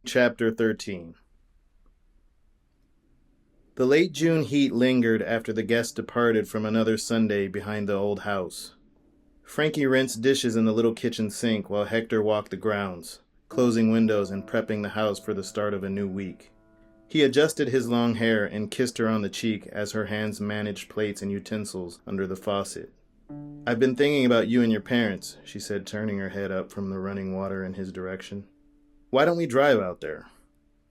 Chapter 13. The late June heat lingered after the guests departed from another Sunday behind the old house. Frankie rinsed dishes in the little kitchen sink while Hector walked the grounds, closing windows and prepping the house for the start of a new week. He adjusted his long hair and kissed her on the cheek as her hands managed plates and utensils under the faucet. "I've been thinking about you and your parents," she said, turning her head up from the running water in his direction. "Why don't we drive out there?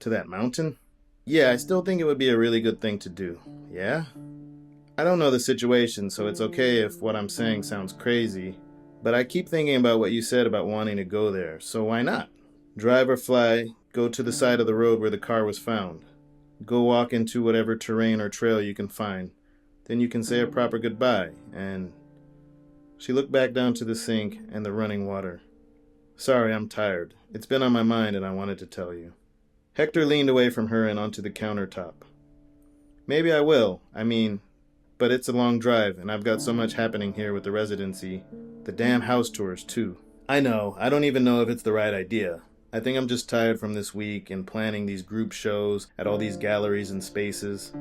To that mountain?" "Yeah, I still think it would be a really good thing to do." "Yeah?" "I don't know the situation, so it's okay if what I'm saying sounds crazy, but I keep thinking about what you said about wanting to go there, so why not? Drive or fly, go to the side of the road where the car was found. Go walk into whatever terrain or trail you can find. Then you can say a proper goodbye, and..." She looked back down to the sink and the running water. "Sorry, I'm tired. It's been on my mind and I wanted to tell you." Hector leaned away from her and onto the countertop. "Maybe I will. But it's a long drive, and I've got so much happening here with the residency. The damn house tours, too." "I know. I don't even know if it's the right idea. I think I'm just tired from this week and planning these group shows at all these galleries and spaces.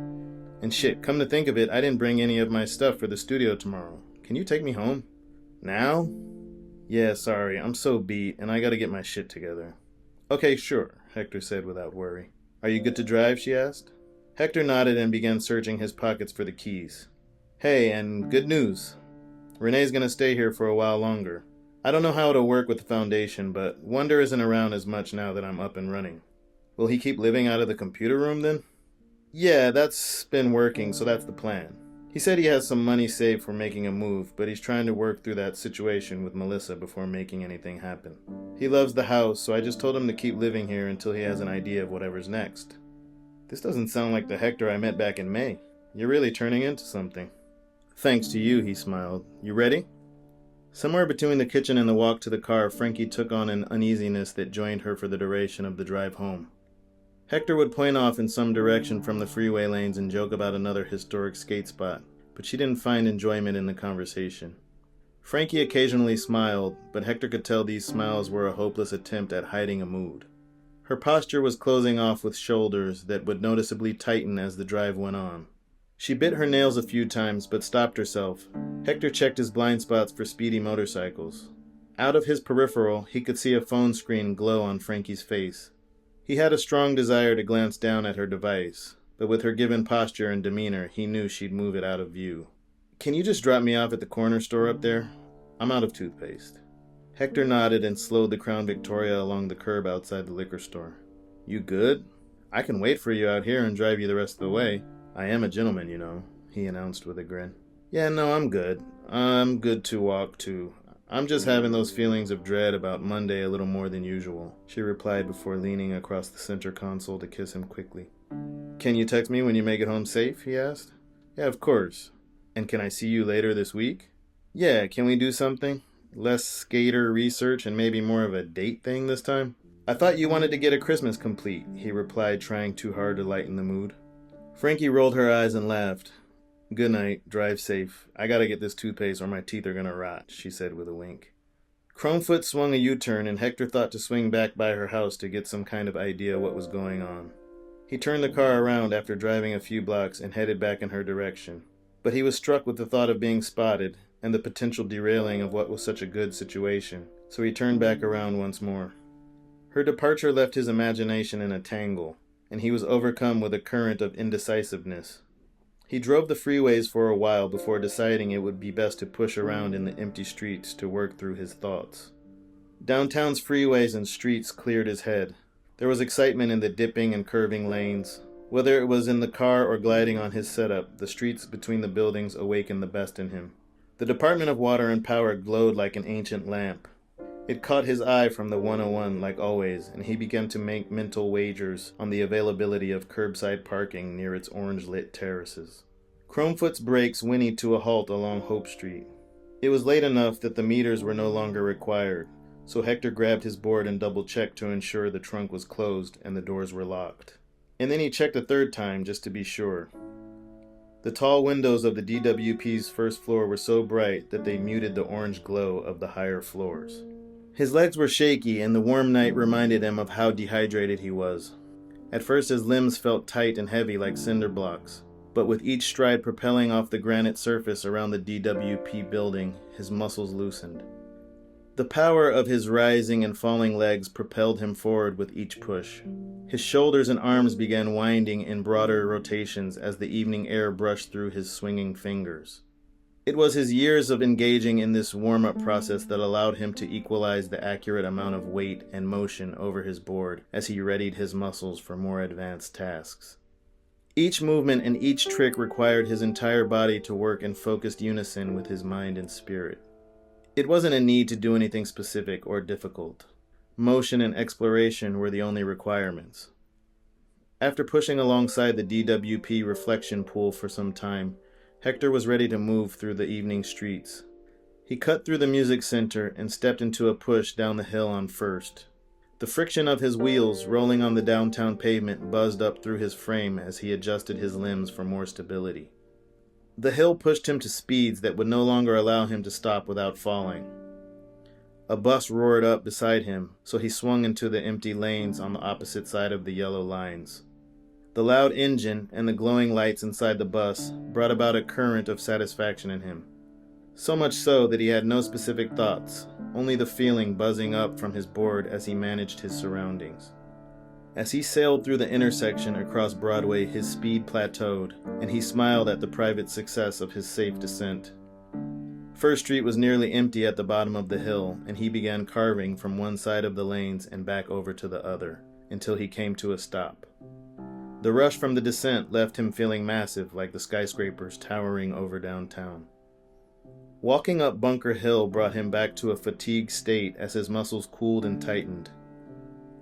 And shit, come to think of it, I didn't bring any of my stuff for the studio tomorrow. Can you take me home?" "Now?" "Yeah, sorry. I'm so beat, and I gotta get my shit together." "Okay, sure," Hector said without worry. "Are you good to drive?" she asked. Hector nodded and began searching his pockets for the keys. "Hey, and good news. Renee's gonna stay here for a while longer. I don't know how it'll work with the foundation, but Wonder isn't around as much now that I'm up and running." "Will he keep living out of the computer room then?" "Yeah, that's been working, so that's the plan. He said he has some money saved for making a move, but he's trying to work through that situation with Melissa before making anything happen. He loves the house, so I just told him to keep living here until he has an idea of whatever's next." "This doesn't sound like the Hector I met back in May. You're really turning into something." "Thanks to you," he smiled. "You ready?" Somewhere between the kitchen and the walk to the car, Frankie took on an uneasiness that joined her for the duration of the drive home. Hector would point off in some direction from the freeway lanes and joke about another historic skate spot, but she didn't find enjoyment in the conversation. Frankie occasionally smiled, but Hector could tell these smiles were a hopeless attempt at hiding a mood. Her posture was closing off with shoulders that would noticeably tighten as the drive went on. She bit her nails a few times, but stopped herself. Hector checked his blind spots for speedy motorcycles. Out of his peripheral, he could see a phone screen glow on Frankie's face. He had a strong desire to glance down at her device, but with her given posture and demeanor, he knew she'd move it out of view. "Can you just drop me off at the corner store up there? I'm out of toothpaste." Hector nodded and slowed the Crown Victoria along the curb outside the liquor store. "You good? I can wait for you out here and drive you the rest of the way. I am a gentleman, you know," he announced with a grin. "Yeah, no, I'm good. I'm good to walk, too. I'm just having those feelings of dread about Monday a little more than usual," she replied before leaning across the center console to kiss him quickly. "Can you text me when you make it home safe?" he asked. "Yeah, of course. And can I see you later this week?" "Yeah, can we do something? Less skater research and maybe more of a date thing this time?" "I thought you wanted to get a Christmas complete," he replied, trying too hard to lighten the mood. Frankie rolled her eyes and laughed. "Good night. Drive safe. I gotta get this toothpaste or my teeth are gonna rot," she said with a wink. Chromefoot swung a U-turn and Hector thought to swing back by her house to get some kind of idea what was going on. He turned the car around after driving a few blocks and headed back in her direction. But he was struck with the thought of being spotted and the potential derailing of what was such a good situation, so he turned back around once more. Her departure left his imagination in a tangle, and he was overcome with a current of indecisiveness. He drove the freeways for a while before deciding it would be best to push around in the empty streets to work through his thoughts. Downtown's freeways and streets cleared his head. There was excitement in the dipping and curving lanes. Whether it was in the car or gliding on his setup, the streets between the buildings awakened the best in him. The Department of Water and Power glowed like an ancient lamp. It caught his eye from the 101 like always, and he began to make mental wagers on the availability of curbside parking near its orange-lit terraces. Chromefoot's brakes whinnied to a halt along Hope Street. It was late enough that the meters were no longer required, so Hector grabbed his board and double-checked to ensure the trunk was closed and the doors were locked. And then he checked a third time just to be sure. The tall windows of the DWP's first floor were so bright that they muted the orange glow of the higher floors. His legs were shaky, and the warm night reminded him of how dehydrated he was. At first his limbs felt tight and heavy like cinder blocks, but with each stride propelling off the granite surface around the DWP building, his muscles loosened. The power of his rising and falling legs propelled him forward with each push. His shoulders and arms began winding in broader rotations as the evening air brushed through his swinging fingers. It was his years of engaging in this warm-up process that allowed him to equalize the accurate amount of weight and motion over his board as he readied his muscles for more advanced tasks. Each movement and each trick required his entire body to work in focused unison with his mind and spirit. It wasn't a need to do anything specific or difficult. Motion and exploration were the only requirements. After pushing alongside the DWP reflection pool for some time, Hector was ready to move through the evening streets. He cut through the music center and stepped into a push down the hill on First. The friction of his wheels rolling on the downtown pavement buzzed up through his frame as he adjusted his limbs for more stability. The hill pushed him to speeds that would no longer allow him to stop without falling. A bus roared up beside him, so he swung into the empty lanes on the opposite side of the yellow lines. The loud engine and the glowing lights inside the bus brought about a current of satisfaction in him. So much so that he had no specific thoughts, only the feeling buzzing up from his board as he managed his surroundings. As he sailed through the intersection across Broadway, his speed plateaued, and he smiled at the private success of his safe descent. First Street was nearly empty at the bottom of the hill, and he began carving from one side of the lanes and back over to the other, until he came to a stop. The rush from the descent left him feeling massive like the skyscrapers towering over downtown. Walking up Bunker Hill brought him back to a fatigued state as his muscles cooled and tightened.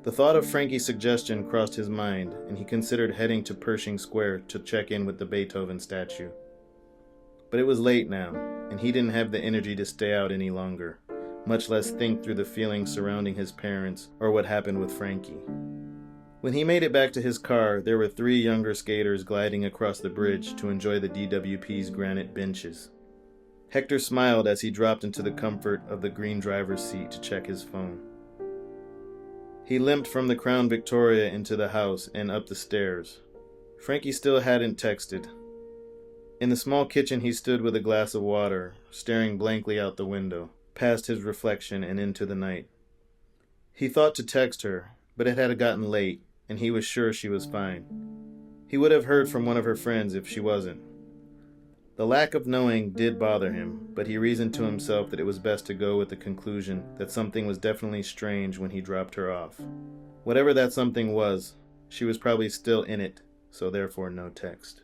The thought of Frankie's suggestion crossed his mind, and he considered heading to Pershing Square to check in with the Beethoven statue. But it was late now, and he didn't have the energy to stay out any longer, much less think through the feelings surrounding his parents or what happened with Frankie. When he made it back to his car, there were 3 younger skaters gliding across the bridge to enjoy the DWP's granite benches. Hector smiled as he dropped into the comfort of the green driver's seat to check his phone. He limped from the Crown Victoria into the house and up the stairs. Frankie still hadn't texted. In the small kitchen he stood with a glass of water, staring blankly out the window, past his reflection and into the night. He thought to text her, but it had gotten late, and he was sure she was fine. He would have heard from one of her friends if she wasn't. The lack of knowing did bother him, but he reasoned to himself that it was best to go with the conclusion that something was definitely strange when he dropped her off. Whatever that something was, she was probably still in it, so therefore no text.